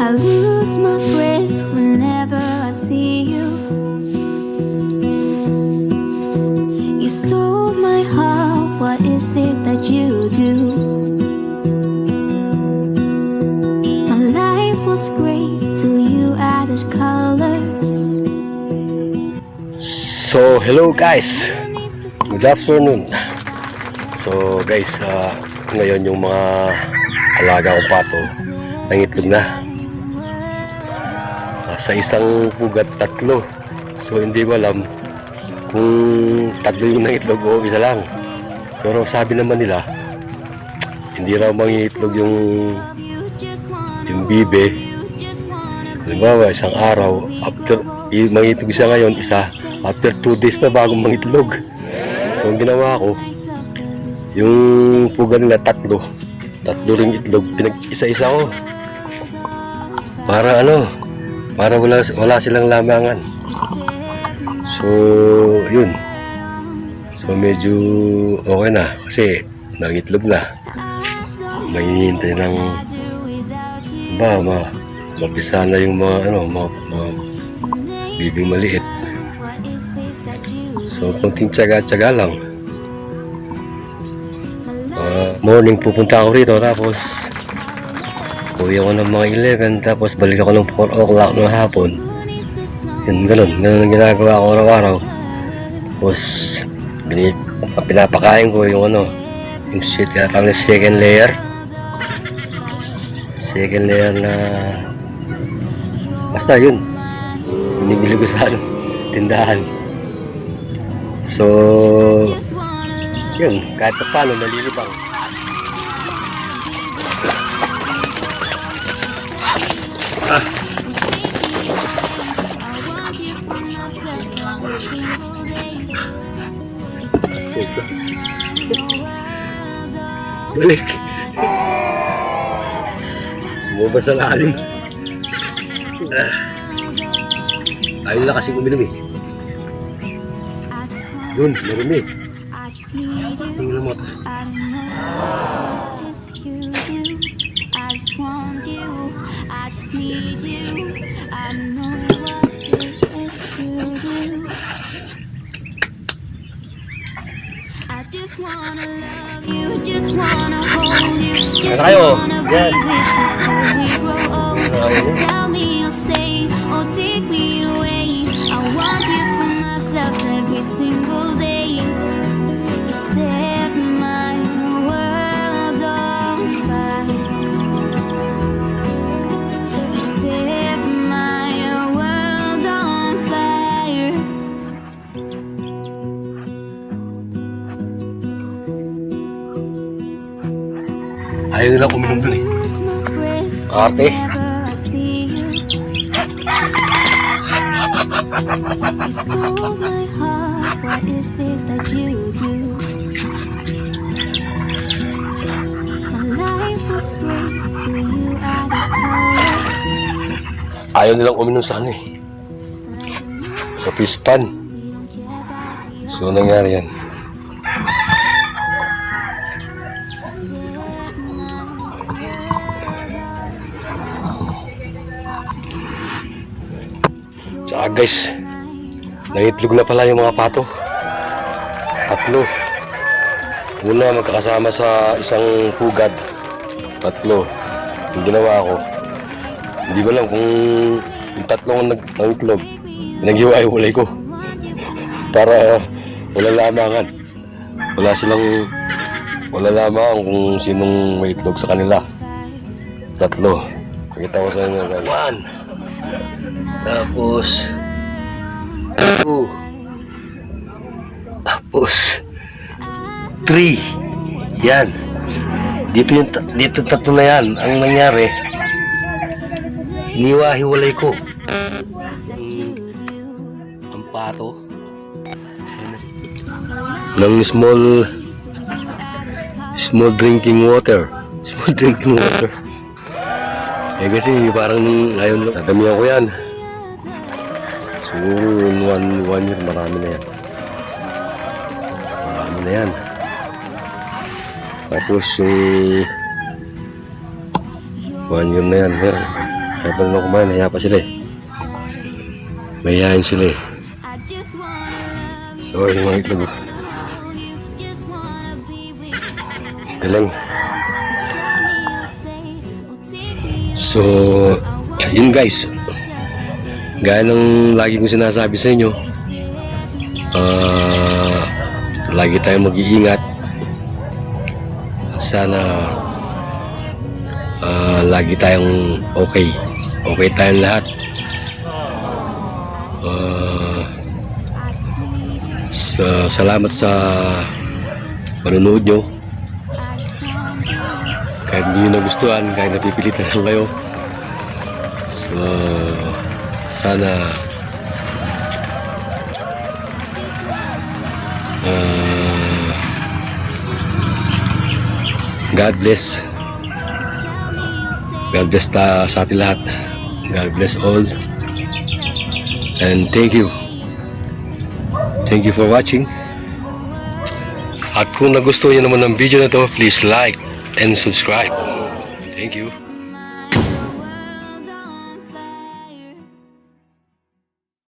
I lose my breath whenever I see you. You stole my heart, what is it that you do? My life was great till you added colors. So, hello guys. Good afternoon. So guys, ngayon yung mga alaga kong pato nangitlog na. Sa isang pugat, 3. So hindi ko alam kung 3 yung nangitlog o isa lang. Pero sabi naman nila, hindi raw mangitlog yung bibe. Halimbawa, isang araw, after mangitlog isa ngayon, isa after 2 days pa bagong mangitlog. So ang ginawa ko, yung puga nila 3 ring itlog, pinag-isa-isa ko para para wala silang lamangan. So yun, so medyo okay na kasi nangitlog na. May hihintay ng mapisa na yung mga bibing maliit. So kunting tsaga-tsaga lang. Morning pupunta ako rito, tapos uwi ako ng mga 11, tapos balik ako ng 4 o'clock ng hapon. Yun, ganun ang ginagawa ko araw-araw. Tapos pinapakain ko yung yung shit, kaya second layer na basta yun, binibili ko sa tindahan. So yun, kahit pa paano nalilibang. Balik. Sumubas sa lalim. Ayaw na kasi uminom eh. Yun, marumi. Tingnan mo ito. Kaya kayo, yan. Ayaw nila uminom dun eh. Arte. Ayaw nilang uminom sa eh. Sa fish pan. So nangyari yan. Tsaka guys, nangitlog na pala yung mga pato. 3. Una magkakasama sa isang pugad. 3. Yung ginawa ko, hindi ko alam kung yung 3 ang nangitlog, pinag-iwalay ko para wala lamangan. Wala lamangan kung sinong may itlog sa kanila. 3. Pakita ko sa inyo guys. 1, tapos 2, tapos 3. Yan. Dito 3 na yan. Ang nangyari, iniwa-hiwalay ko ang pato ng small drinking water. Eh kasi parang ngayon tatamihan ko yan. Siguro in 1 year marami na yan. Tapos 1 year na yan, meron. Kaya pa nung kumain, naya pa sila eh. Mayayain sila eh. So, yung mga itlog. Galing. So, yun guys. Gaya ng lagi kong sinasabi sa inyo, lagi tayong mag-iingat. At sana lagi tayong okay. Okay tayong lahat. Salamat sa panonood nyo. Kahit hindi nyo nagustuhan, kahit napipilitan lang kayo. So, sana God bless. God bless sa atin lahat. God bless all. And thank you. Thank you for watching. At kung nagustuhan niyo naman ng video na to, please like and subscribe. Thank you.